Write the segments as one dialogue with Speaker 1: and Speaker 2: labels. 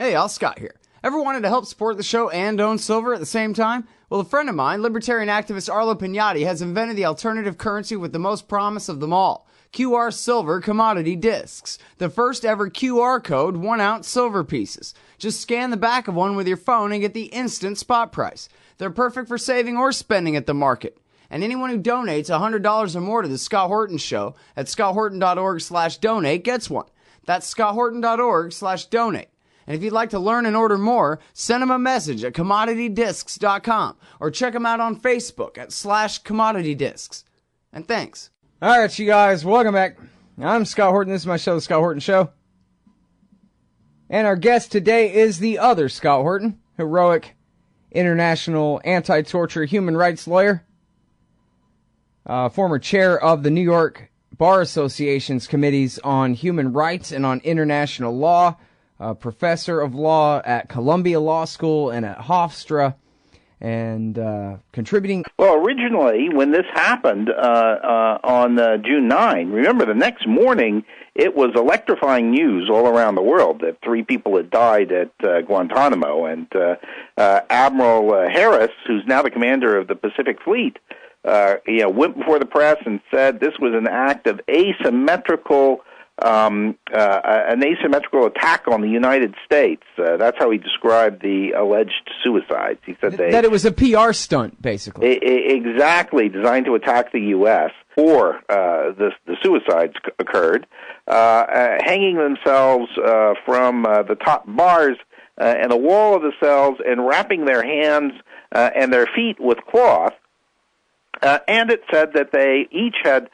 Speaker 1: Hey, Al Scott here. Ever wanted to help support the show and own silver at the same time? Well, a friend of mine, libertarian activist Arlo Pignatti, has invented the alternative currency with the most promise of them all. QR silver commodity discs. The first ever QR code 1-ounce silver pieces. Just scan the back of one with your phone and get the instant spot price. They're perfect for saving or spending at the market. And anyone who donates $100 or more to the Scott Horton Show at scotthorton.org/donate gets one. That's scotthorton.org/donate. And if you'd like to learn and order more, send them a message at commoditydiscs.com or check them out on Facebook at /commoditydiscs. And thanks.
Speaker 2: All right, you guys, welcome back. I'm Scott Horton. This is my show, The Scott Horton Show. And our guest today is the other Scott Horton, heroic international anti-torture human rights lawyer, former chair of the New York Bar Association's Committees on Human Rights and on International Law, professor of law at Columbia Law School and at Hofstra, and contributing.
Speaker 3: Well, originally, when this happened on June 9, remember, the next morning, it was electrifying news all around the world that 3 people had died at Guantanamo, and Admiral Harris, who's now the commander of the Pacific Fleet, went before the press and said this was an act of an asymmetrical attack on the United States. That's how he described the alleged suicides. He said
Speaker 2: that it was a PR stunt, basically.
Speaker 3: Exactly, designed to attack the U.S. Or the suicides occurred, hanging themselves from the top bars and the wall of the cells and wrapping their hands and their feet with cloth. And it said that they each had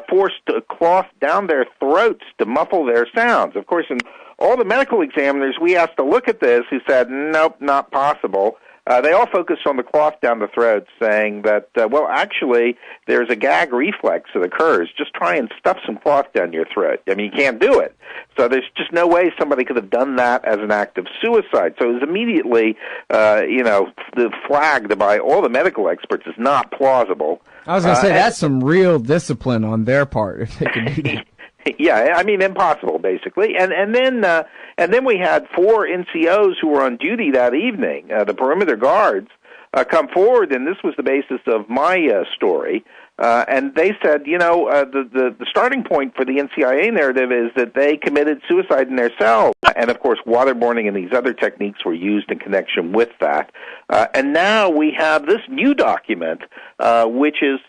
Speaker 3: forced a cloth down their throats to muffle their sounds. Of course, in all the medical examiners we asked to look at this who said, nope, not possible, they all focused on the cloth down the throat, saying that, well, actually, there's a gag reflex that occurs. Just try and stuff some cloth down your throat. I mean, you can't do it. So there's just no way somebody could have done that as an act of suicide. So it was immediately, flagged by all the medical experts as not plausible.
Speaker 2: I was going to say, that's some real discipline on their part, if they can do that.
Speaker 3: Yeah, I mean, impossible, basically. And then we had 4 NCOs who were on duty that evening, the perimeter guards, come forward, and this was the basis of my story. And they said, the starting point for the NCIA narrative is that they committed suicide in their cells. And, of course, waterboarding and these other techniques were used in connection with that. And now we have this new document, which is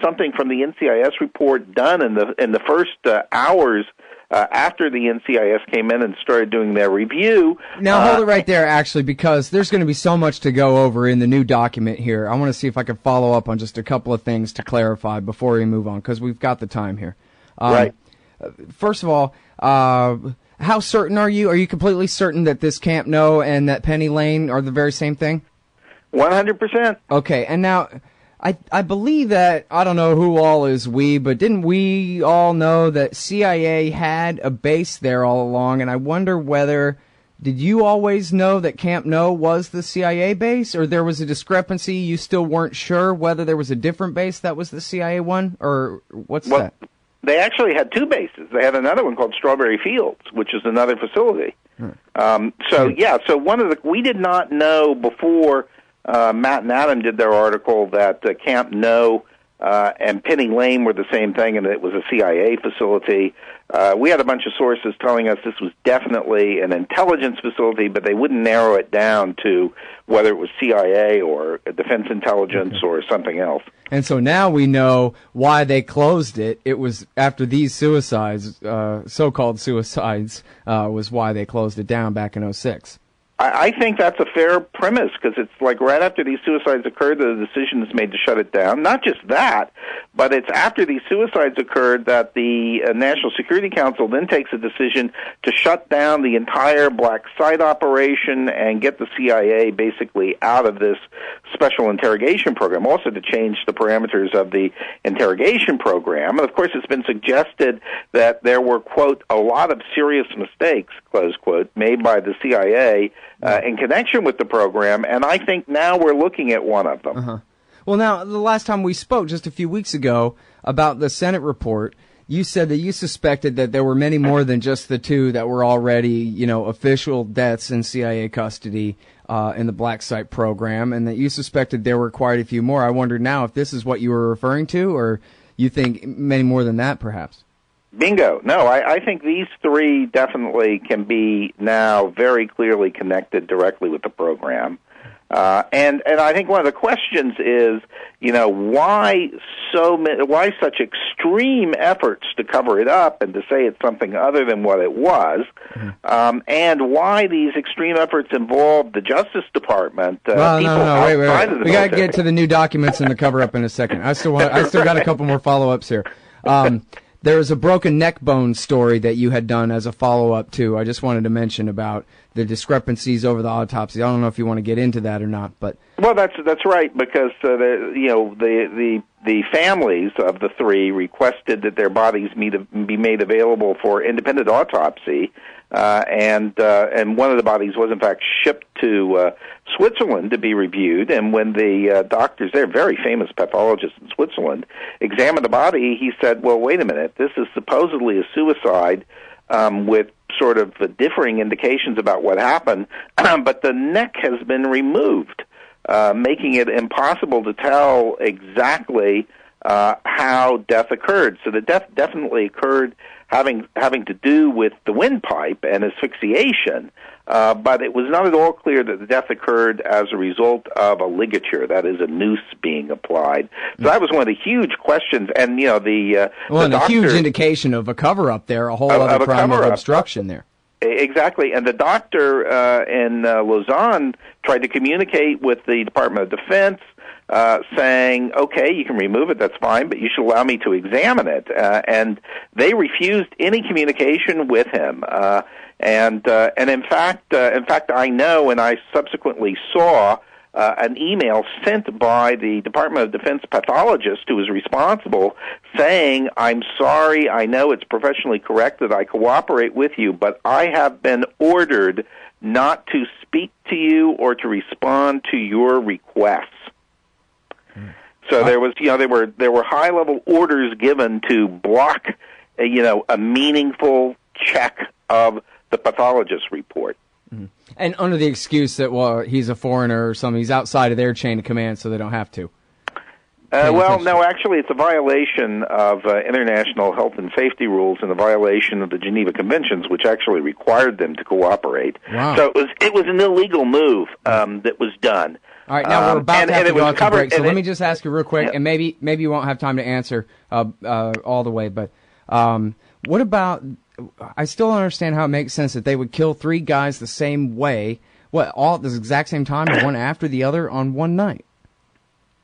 Speaker 3: something from the NCIS report done in the first hours after the NCIS came in and started doing their review.
Speaker 2: Now, hold it right there, actually, because there's going to be so much to go over in the new document here. I want to see if I can follow up on just a couple of things to clarify before we move on, because we've got the time here.
Speaker 3: Right.
Speaker 2: First of all, how certain are you? Are you completely certain that this Camp No and that Penny Lane are the very same thing?
Speaker 3: 100%.
Speaker 2: Okay, and now I believe that, I don't know who all is we, but didn't we all know that CIA had a base there all along? And I wonder whether, did you always know that Camp No was the CIA base, or there was a discrepancy, you still weren't sure whether there was a different base that was the CIA one, or what's that?
Speaker 3: They actually had 2 bases. They had another one called Strawberry Fields, which is another facility. So we did not know before Matt and Adam did their article that Camp No and Penny Lane were the same thing and it was a CIA facility. We had a bunch of sources telling us this was definitely an intelligence facility, but they wouldn't narrow it down to whether it was CIA or Defense Intelligence or something else.
Speaker 2: And so now we know why they closed it. It was after these suicides, so-called suicides, was why they closed it down back in 2006.
Speaker 3: I think that's a fair premise, because it's like right after these suicides occurred, the decision is made to shut it down. Not just that, but it's after these suicides occurred that the National Security Council then takes a decision to shut down the entire black site operation and get the CIA basically out of this special interrogation program, also to change the parameters of the interrogation program. And, of course, it's been suggested that there were, quote, a lot of serious mistakes, close quote, made by the CIA in connection with the program, and I think now we're looking at one of them.
Speaker 2: Well, now, the last time we spoke, just a few weeks ago, about the Senate report, you said that you suspected that there were many more than just the two that were already, official deaths in CIA custody in the Black Site program, and that you suspected there were quite a few more. I wonder now if this is what you were referring to, or you think many more than that, perhaps.
Speaker 3: Bingo. No, I think these three definitely can be now very clearly connected directly with the program. And I think one of the questions is, why such extreme efforts to cover it up and to say it's something other than what it was, and why these extreme efforts involve the Justice Department.
Speaker 2: Wait. We got to get to the new documents and the cover-up in a second. I still got a couple more follow-ups here. There was a broken neck bone story that you had done as a follow-up to. I just wanted to mention about the discrepancies over the autopsy. I don't know if you want to get into that or not, but
Speaker 3: well, that's right, because the families of the three requested that their bodies be made available for independent autopsy, and one of the bodies was in fact shipped to Switzerland to be reviewed. And when the doctors there, very famous pathologists in Switzerland, examined the body, he said, "Well, wait a minute, this is supposedly a suicide with sort of differing indications about what happened, but the neck has been removed, making it impossible to tell exactly how death occurred." So the death definitely occurred having to do with the windpipe and asphyxiation, but it was not at all clear that the death occurred as a result of a ligature, that is, a noose being applied. So that was one of the huge questions, and a
Speaker 2: huge indication of a cover-up there, a whole other crime of obstruction there.
Speaker 3: Exactly, and the doctor in Lausanne tried to communicate with the Department of Defense, saying, "Okay, you can remove it, that's fine, but you should allow me to examine it." And they refused any communication with him. And in fact, I know, and I subsequently saw an email sent by the Department of Defense pathologist who was responsible, saying, "I'm sorry, I know it's professionally correct that I cooperate with you, but I have been ordered not to speak to you or to respond to your requests." So there was, there were high-level orders given to block, a meaningful check of the pathologist's report.
Speaker 2: Mm-hmm. And under the excuse that, well, he's a foreigner or something, he's outside of their chain of command, so they don't have to.
Speaker 3: No, actually, it's a violation of international health and safety rules and a violation of the Geneva Conventions, which actually required them to cooperate.
Speaker 2: Wow.
Speaker 3: So it was an illegal move that was done.
Speaker 2: All right, now we're about to have to go out to break, so let me just ask you real quick, and maybe you won't have time to answer all the way, but what about, I still don't understand how it makes sense that they would kill three guys the same way, all at the exact same time, one after the other on one night?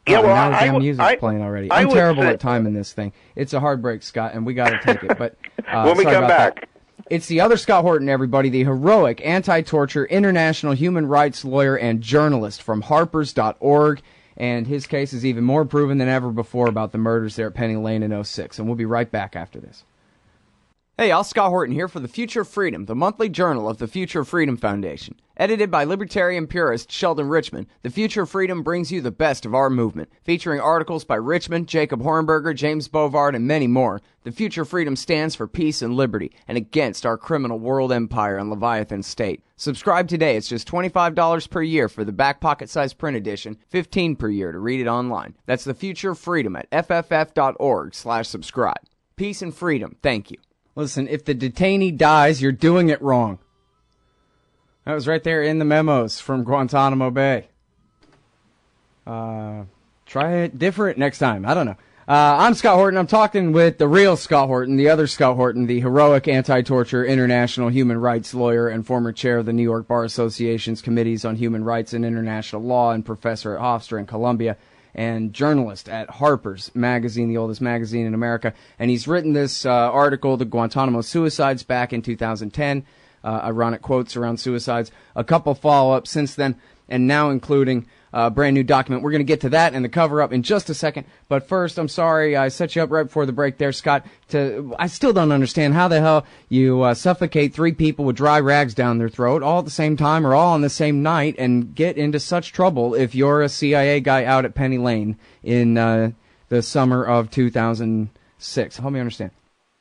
Speaker 3: Yeah, well,
Speaker 2: now the damn music's playing already. I'm terrible at timing this thing. It's a hard break, Scott, and we got to take it. But
Speaker 3: when we come back.
Speaker 2: That. It's the Other Scott Horton, everybody, the heroic anti-torture international human rights lawyer and journalist from harpers.org, and his case is even more proven than ever before about the murders there at Penny Lane in 2006, and we'll be right back after this.
Speaker 1: Hey, y'all, Scott Horton here for The Future of Freedom, the monthly journal of the Future of Freedom Foundation. Edited by libertarian purist Sheldon Richman, The Future of Freedom brings you the best of our movement, featuring articles by Richman, Jacob Hornberger, James Bovard, and many more. The Future of Freedom stands for peace and liberty, and against our criminal world empire and Leviathan state. Subscribe today. It's just $25 per year for the back pocket-sized print edition, $15 per year to read it online. That's The Future of Freedom at fff.org/subscribe. Peace and freedom. Thank you.
Speaker 2: Listen, if the detainee dies, you're doing it wrong. That was right there in the memos from Guantanamo Bay. Try it different next time. I don't know. I'm Scott Horton. I'm talking with the real Scott Horton, the other Scott Horton, the heroic anti-torture international human rights lawyer and former chair of the New York Bar Association's Committees on Human Rights and International Law and professor at Hofstra in Columbia, and journalist at Harper's Magazine, the oldest magazine in America. And he's written this article, The Guantanamo Suicides, back in 2010. Ironic quotes around suicides. A couple follow-ups since then, and now including a brand new document. We're going to get to that and the cover-up in just a second. But first, I'm sorry, I set you up right before the break there, Scott. I still don't understand how the hell you suffocate three people with dry rags down their throat all at the same time or all on the same night and get into such trouble if you're a CIA guy out at Penny Lane in the summer of 2006. Help me understand.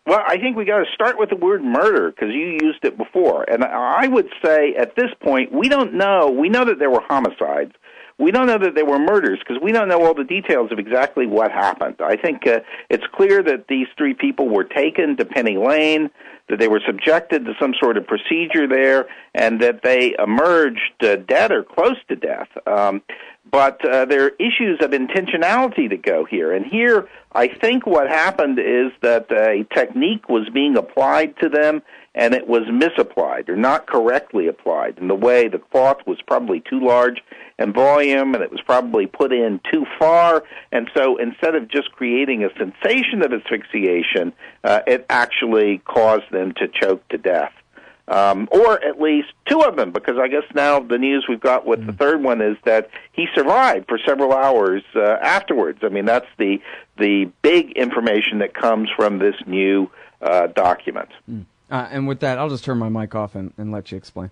Speaker 3: Well, I think we got to start with the word murder because you used it before. And I would say at this point, we don't know. We know that there were homicides. We don't know that there were murders because we don't know all the details of exactly what happened. I think it's clear that these three people were taken to Penny Lane, that they were subjected to some sort of procedure there, and that they emerged dead or close to death. But there are issues of intentionality that go here. And here, I think what happened is that a technique was being applied to them, and it was misapplied or not correctly applied. In the way the cloth was probably too large in volume, and it was probably put in too far. And so instead of just creating a sensation of asphyxiation, it actually caused them to choke to death. Or at least two of them, because I guess now the news we've got with the third one is that he survived for several hours afterwards. I mean, that's the big information that comes from this new document.
Speaker 2: And with that, I'll just turn my mic off and let you explain.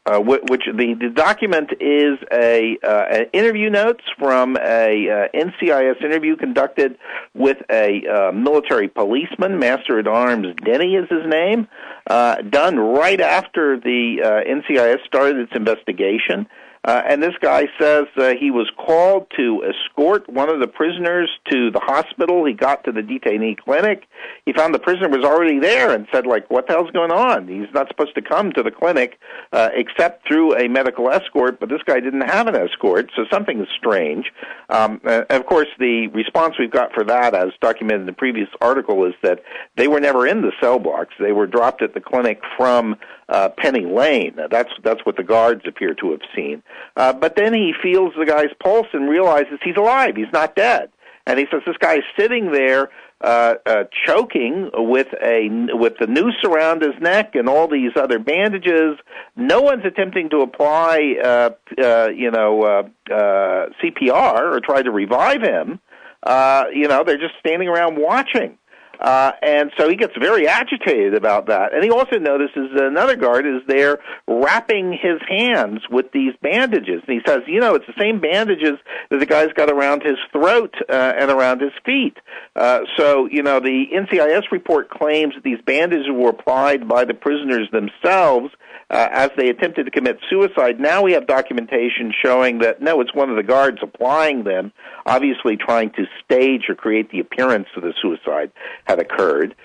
Speaker 3: Which the document is an interview notes from a NCIS interview conducted with a military policeman, Master-at-Arms Denny is his name, done right after the NCIS started its investigation. And this guy says he was called to escort one of the prisoners to the hospital. He got to the detainee clinic. He found the prisoner was already there and said, like, what the hell's going on? He's not supposed to come to the clinic except through a medical escort, but this guy didn't have an escort, so something is strange. Of course, the response we've got for that, as documented in the previous article, is that they were never in the cell blocks. They were dropped at the clinic from Penny Lane. That's what the guards appear to have seen. But then he feels the guy's pulse and realizes he's alive. He's not dead. And he says this guy is sitting there choking with the noose around his neck and all these other bandages. No one's attempting to apply CPR or try to revive him. They're just standing around watching. And so he gets very agitated about that. And he also notices that another guard is there wrapping his hands with these bandages. And he says, it's the same bandages that the guy's got around his throat and around his feet. So the NCIS report claims that these bandages were applied by the prisoners themselves as they attempted to commit suicide. Now we have documentation showing that, no, it's one of the guards applying them, obviously trying to stage or create the appearance of the suicide had occurred.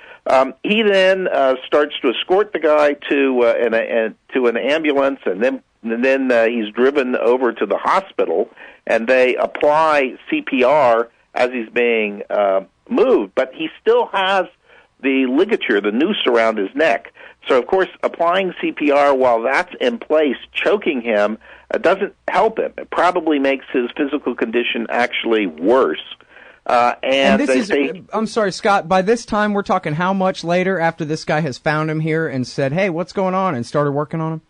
Speaker 3: He then starts to escort the guy to an ambulance, and then he's driven over to the hospital, and they apply CPR as he's being moved, but he still has the ligature, the noose around his neck. So, of course, applying CPR while that's in place, choking him, doesn't help him. It probably makes his physical condition actually worse. And this
Speaker 2: I'm sorry, Scott, by this time we're talking how much later after this guy has found him here and said, hey, what's going on, and started working on him?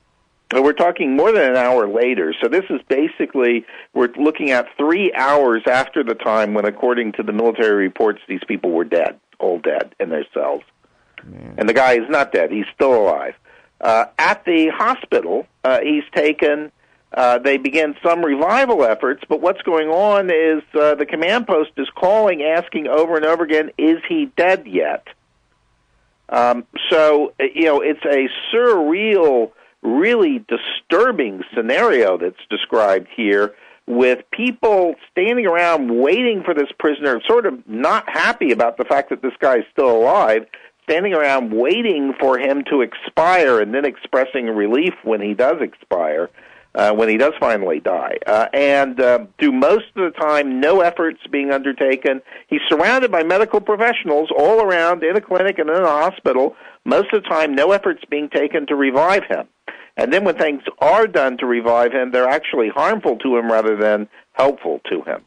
Speaker 3: We're talking more than an hour later. So this is basically, we're looking at 3 hours after the time when, according to the military reports, these people were dead, all dead in their cells. Man. And the guy is not dead. He's still alive. At the hospital, he's taken. They begin some revival efforts, but what's going on is the command post is calling, asking over and over again, is he dead yet? So, it's a surreal, really disturbing scenario that's described here, with people standing around waiting for this prisoner, sort of not happy about the fact that this guy is still alive, standing around waiting for him to expire and then expressing relief when he does expire, when he does finally die. And through most of the time, no efforts being undertaken. He's surrounded by medical professionals all around in a clinic and in a hospital. Most of the time, no efforts being taken to revive him. And then when things are done to revive him, they're actually harmful to him rather than helpful to him.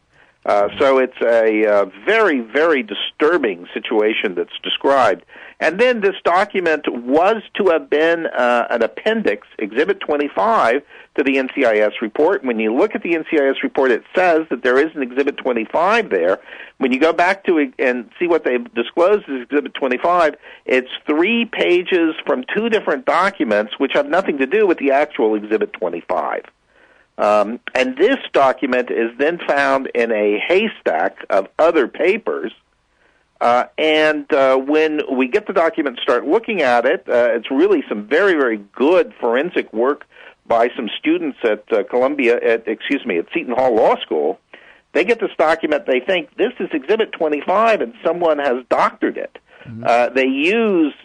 Speaker 3: So it's a very, very disturbing situation that's described. And then this document was to have been an appendix, Exhibit 25, to the NCIS report. When you look at the NCIS report, it says that there is an Exhibit 25 there. When you go back to it and see what they've disclosed as Exhibit 25, it's 3 pages from 2 different documents which have nothing to do with the actual Exhibit 25. And this document is then found in a haystack of other papers, And when we get the document and start looking at it, it's really some very, very good forensic work by some students at Seton Hall Law School. They get this document, they think this is Exhibit 25 and someone has doctored it. Mm-hmm. They use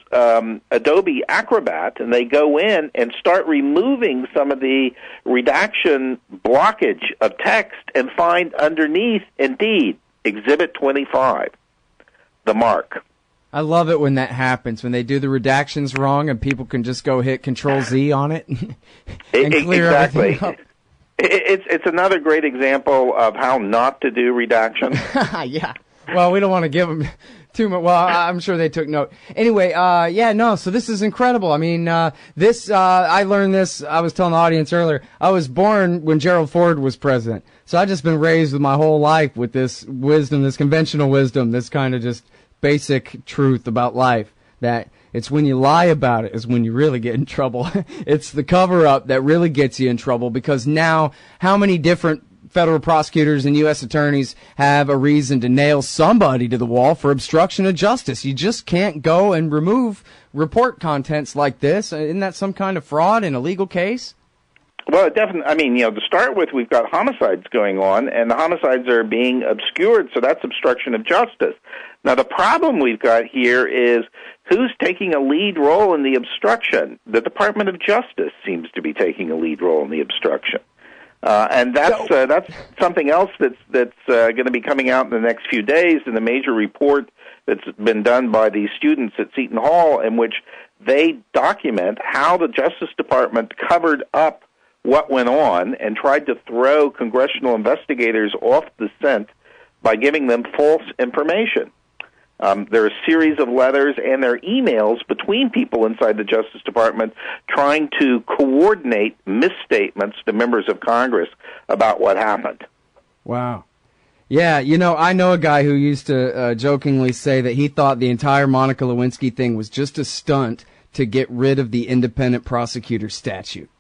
Speaker 3: Adobe Acrobat, and they go in and start removing some of the redaction blockage of text and find underneath, indeed, Exhibit 25, the mark.
Speaker 2: I love it when that happens, when they do the redactions wrong and people can just go hit Control-Z on it and clear everything up.
Speaker 3: It's another great example of how not to do redaction.
Speaker 2: Yeah. Well, we don't want to give them too much. Well, I'm sure they took note. Anyway, so this is incredible. I mean, I learned this, I was telling the audience earlier, I was born when Gerald Ford was president. So I've just been raised with my whole life with this wisdom, this conventional wisdom, this kind of just basic truth about life, that it's when you lie about it is when you really get in trouble. It's the cover-up that really gets you in trouble, because now how many different federal prosecutors and U.S. attorneys have a reason to nail somebody to the wall for obstruction of justice? You just can't go and remove report contents like this. Isn't that some kind of fraud in a legal case?
Speaker 3: Well, definitely. I mean, to start with, we've got homicides going on, and the homicides are being obscured, so that's obstruction of justice. Now, the problem we've got here is who's taking a lead role in the obstruction? The Department of Justice seems to be taking a lead role in the obstruction. And that's something else that's going to be coming out in the next few days in the major report that's been done by the students at Seton Hall, in which they document how the Justice Department covered up what went on and tried to throw congressional investigators off the scent by giving them false information. There are a series of letters and there are emails between people inside the Justice Department trying to coordinate misstatements to members of Congress about what happened.
Speaker 2: Wow. Yeah, I know a guy who used to jokingly say that he thought the entire Monica Lewinsky thing was just a stunt to get rid of the independent prosecutor statute.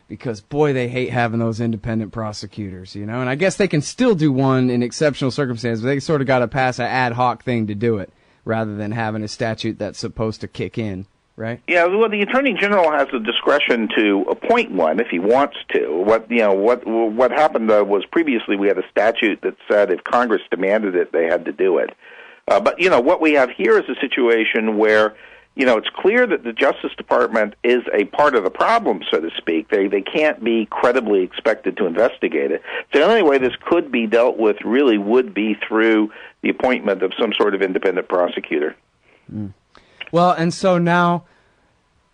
Speaker 2: Because, boy, they hate having those independent prosecutors, And I guess they can still do one in exceptional circumstances, but they sort of got to pass an ad hoc thing to do it, rather than having a statute that's supposed to kick in, right?
Speaker 3: Yeah, well, the Attorney General has the discretion to appoint one if he wants to. What happened was previously we had a statute that said if Congress demanded it, they had to do it. But what we have here is a situation where it's clear that the Justice Department is a part of the problem, so to speak. They can't be credibly expected to investigate it. So the only way this could be dealt with really would be through the appointment of some sort of independent prosecutor.
Speaker 2: Mm. Well, and so now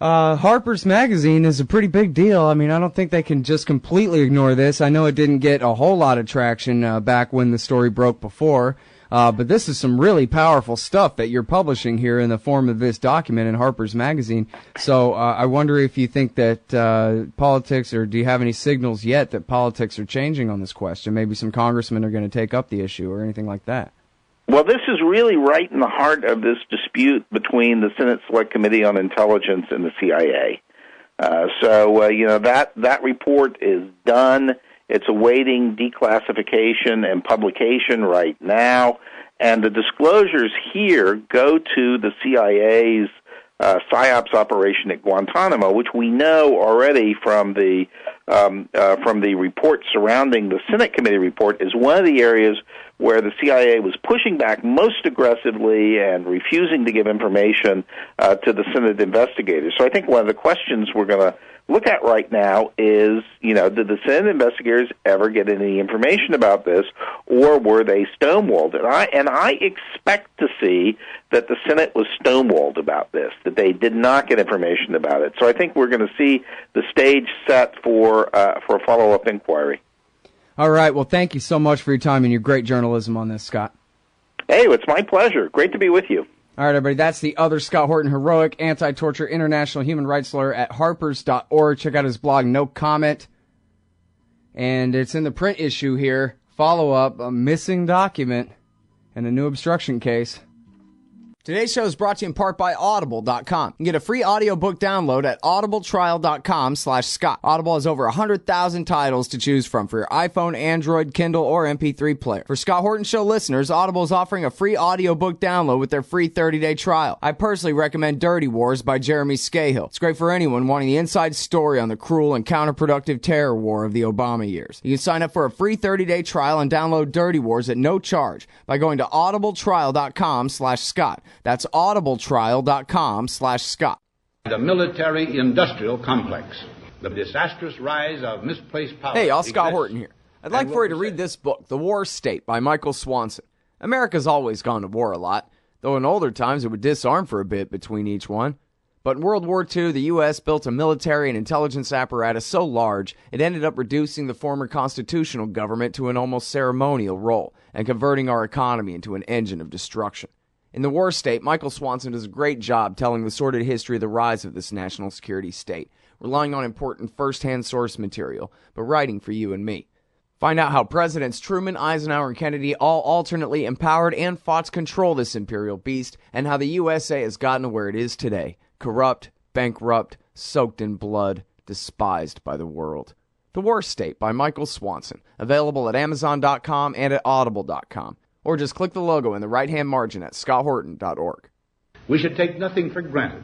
Speaker 2: Harper's Magazine is a pretty big deal. I mean, I don't think they can just completely ignore this. I know it didn't get a whole lot of traction back when the story broke before. But this is some really powerful stuff that you're publishing here in the form of this document in Harper's Magazine. So I wonder if you think that politics, or do you have any signals yet that politics are changing on this question? Maybe some congressmen are going to take up the issue or anything like that.
Speaker 3: Well, this is really right in the heart of this dispute between the Senate Select Committee on Intelligence and the CIA. That report is done. It's awaiting declassification and publication right now, and the disclosures here go to the CIA's PSYOPs operation at Guantanamo, which we know already from the report surrounding the Senate Committee report is one of the areas where the CIA was pushing back most aggressively and refusing to give information to the Senate investigators. So I think one of the questions we're going to look at right now is, did the Senate investigators ever get any information about this, or were they stonewalled? And I expect to see that the Senate was stonewalled about this, that they did not get information about it. So I think we're going to see the stage set for a follow-up inquiry.
Speaker 2: All right. Well, thank you so much for your time and your great journalism on this, Scott.
Speaker 3: Hey, it's my pleasure. Great to be with you.
Speaker 2: All right, everybody, that's the Other Scott Horton, heroic anti-torture international human rights lawyer at harpers.org. Check out his blog, No Comment. And it's in the print issue here. Follow up, a missing document and a new obstruction case.
Speaker 1: Today's show is brought to you in part by Audible.com. You can get a free audiobook download at audibletrial.com/Scott. Audible has over 100,000 titles to choose from for your iPhone, Android, Kindle, or MP3 player. For Scott Horton Show listeners, Audible is offering a free audiobook download with their free 30-day trial. I personally recommend Dirty Wars by Jeremy Scahill. It's great for anyone wanting the inside story on the cruel and counterproductive terror war of the Obama years. You can sign up for a free 30-day trial and download Dirty Wars at no charge by going to audibletrial.com/Scott. That's audibletrial.com/Scott.
Speaker 4: The military-industrial complex. The disastrous rise of misplaced power.
Speaker 1: Hey, y'all, Scott Horton here. I'd like for you to read this book, The War State by Michael Swanson. America's always gone to war a lot, though in older times it would disarm for a bit between each one. But in World War II, the U.S. built a military and intelligence apparatus so large, it ended up reducing the former constitutional government to an almost ceremonial role and converting our economy into an engine of destruction. In The War State, Michael Swanson does a great job telling the sordid history of the rise of this national security state, relying on important first-hand source material, but writing for you and me. Find out how Presidents Truman, Eisenhower, and Kennedy all alternately empowered and fought to control this imperial beast, and how the USA has gotten to where it is today. Corrupt, bankrupt, soaked in blood, despised by the world. The War State by Michael Swanson, available at Amazon.com and at Audible.com. Or just click the logo in the right-hand margin at scotthorton.org.
Speaker 4: We should take nothing for granted.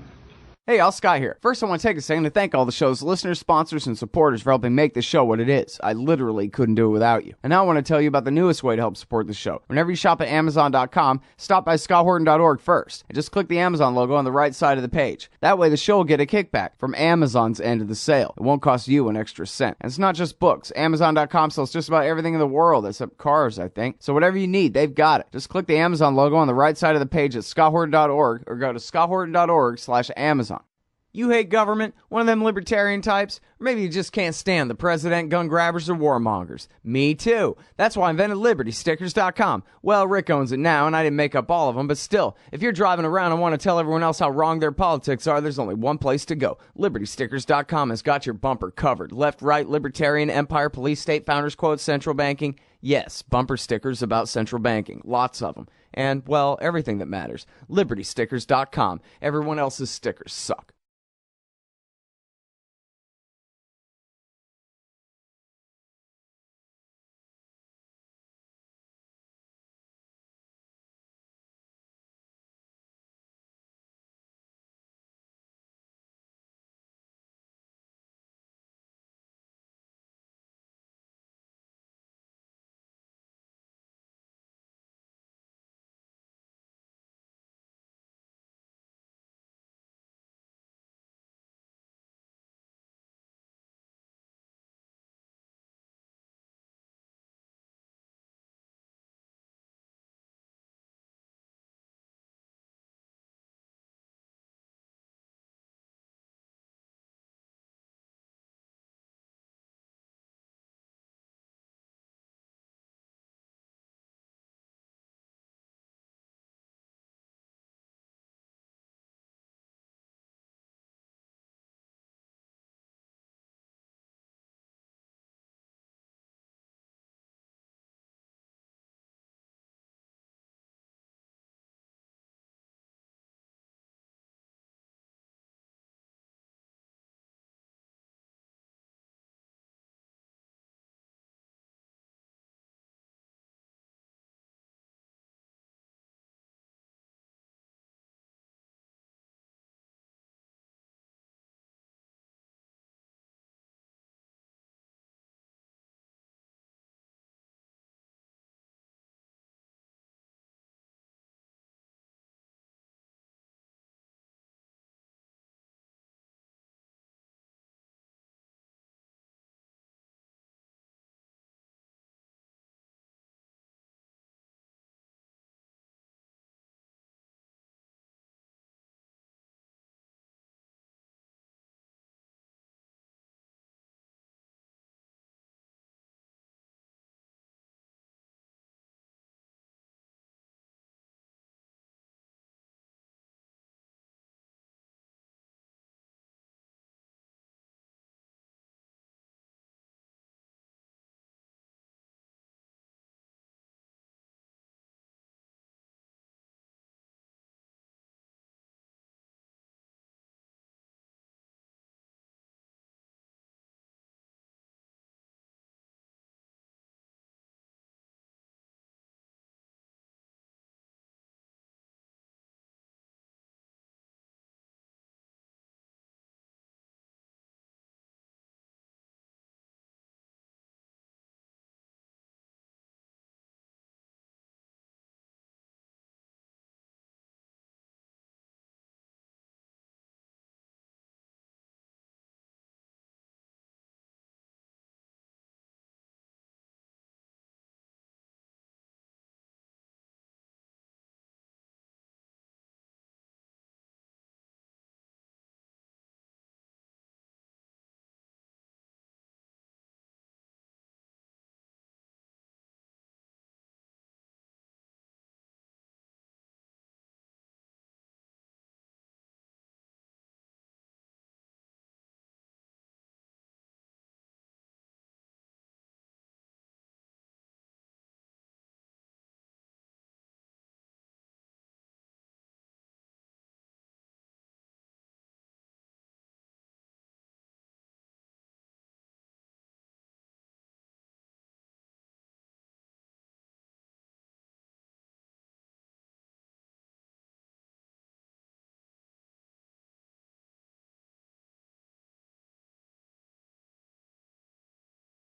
Speaker 1: Hey, y'all, Scott here. First, I want to take a second to thank all the show's listeners, sponsors, and supporters for helping make this show what it is. I literally couldn't do it without you. And now I want to tell you about the newest way to help support the show. Whenever you shop at Amazon.com, stop by scotthorton.org first, and just click the Amazon logo on the right side of the page. That way, the show will get a kickback from Amazon's end of the sale. It won't cost you an extra cent. And it's not just books. Amazon.com sells just about everything in the world, except cars, I think. So whatever you need, they've got it. Just click the Amazon logo on the right side of the page at scotthorton.org, or go to scotthorton.org/Amazon. You hate government, one of them libertarian types, or maybe you just can't stand the president, gun grabbers, or warmongers. Me too. That's why I invented LibertyStickers.com. Well, Rick owns it now, and I didn't make up all of them, but still, if you're driving around and want to tell everyone else how wrong their politics are, there's only one place to go. LibertyStickers.com has got your bumper covered. Left, right, libertarian, empire, police, state, founders, quote, central banking. Yes, bumper stickers about central banking. Lots of them. And, well, everything that matters. LibertyStickers.com. Everyone else's stickers suck.